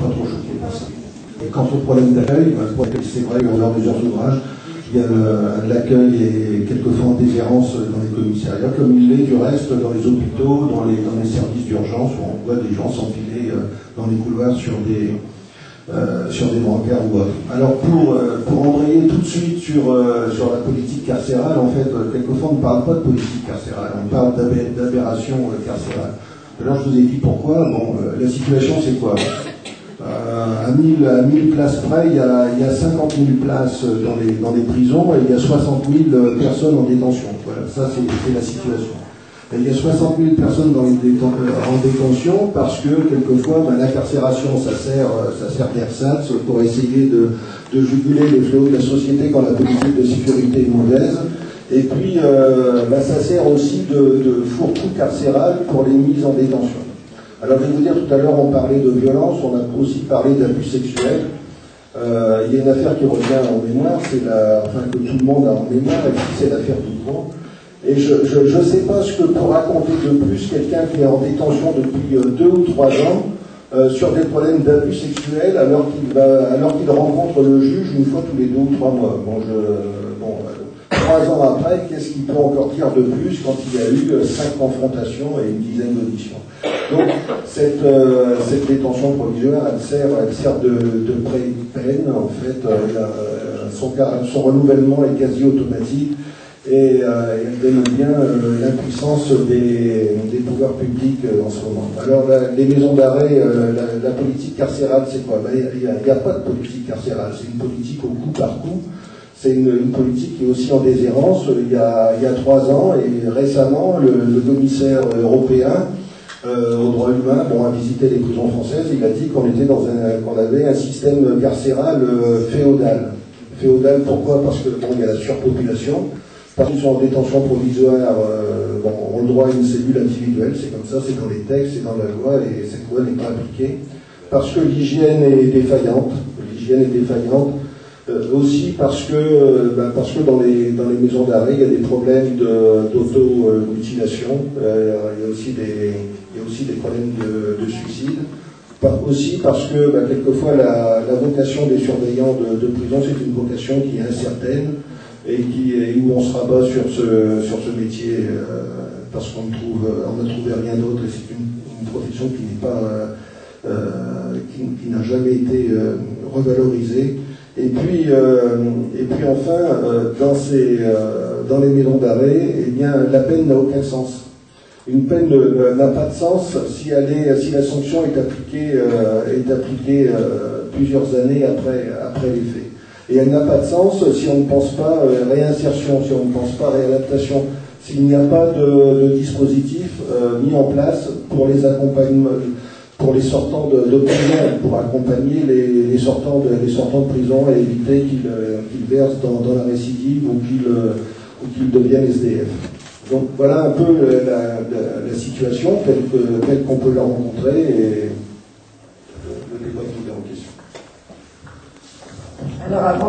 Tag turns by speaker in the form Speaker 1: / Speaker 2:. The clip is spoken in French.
Speaker 1: pas trop choqué par ça. Et quant au problème d'accueil, c'est vrai qu'on a plusieurs ouvrages. Il y a l'accueil est quelquefois en déshérence dans les commissariats, comme il l'est du reste dans les hôpitaux, dans les services d'urgence, où on voit des gens s'enfiler dans les couloirs sur des brancards ou autres. Alors pour embrayer tout de suite sur la politique carcérale, en fait, quelquefois on ne parle pas de politique carcérale, on parle d'aberration carcérale. Alors je vous ai dit pourquoi. Bon, la situation c'est quoi? À 1000 places près, il y a 50 000 places dans les prisons et il y a 60 000 personnes en détention. Voilà, ça c'est la situation. Et il y a 60 000 personnes en détention parce que quelquefois l'incarcération ça sert d'ersatz pour essayer de juguler les fléaux de la société quand la politique de sécurité est mauvaise. Et puis ça sert aussi de fourre-tout carcéral pour les mises en détention. Alors je vais vous dire, tout à l'heure on parlait de violence, on a aussi parlé d'abus sexuels. Il y a une affaire qui revient en mémoire, que tout le monde a en mémoire, et c'est l'affaire Dupont. Et je ne sais pas ce que peut raconter de plus quelqu'un qui est en détention depuis 2 ou 3 ans sur des problèmes d'abus sexuels alors qu'il rencontre le juge une fois tous les 2 ou 3 mois. 3 ans après, qu'est-ce qu'il peut encore dire de plus quand il y a eu 5 confrontations et une dizaine d'auditions? Donc cette détention provisoire, elle sert de pré-peine, en fait, son renouvellement est quasi automatique et elle démontre bien l'impuissance des pouvoirs publics en ce moment. Alors les maisons d'arrêt, la politique carcérale, c'est quoi? Il n'y a pas de politique carcérale, c'est une politique au coup par coup. C'est une politique qui est aussi en déshérence. Il y a 3 ans, et récemment, le commissaire européen aux droits humains a visité les prisons françaises. Il a dit qu'on avait un système carcéral féodal. Féodal, pourquoi? Parce que il y a la surpopulation. Parce qu'ils sont en détention provisoire, ont le droit à une cellule individuelle. C'est comme ça, c'est dans les textes, c'est dans la loi, et cette loi n'est pas appliquée. Parce que l'hygiène est défaillante. Aussi parce que dans les maisons d'arrêt, il y a des problèmes d'auto-mutilation, il y a aussi des problèmes de suicide. Aussi parce que quelquefois la vocation des surveillants de prison, c'est une vocation qui est incertaine et où on se rabat sur ce métier parce qu'on n'a trouvé rien d'autre, et c'est une profession qui n'a jamais été revalorisée. Et puis enfin, dans les maisons d'arrêt, eh bien, la peine n'a aucun sens. Une peine n'a pas de sens si la sanction est appliquée plusieurs années après les faits. Et elle n'a pas de sens si on ne pense pas réinsertion, si on ne pense pas réadaptation, s'il n'y a pas de dispositif mis en place pour les accompagnements, pour les sortants de prison, pour accompagner les sortants de prison et éviter qu'ils versent dans la récidive ou qu'ils deviennent SDF. Donc voilà un peu la situation telle qu'on peut la rencontrer, et le débat qui est en question.
Speaker 2: Alors, avant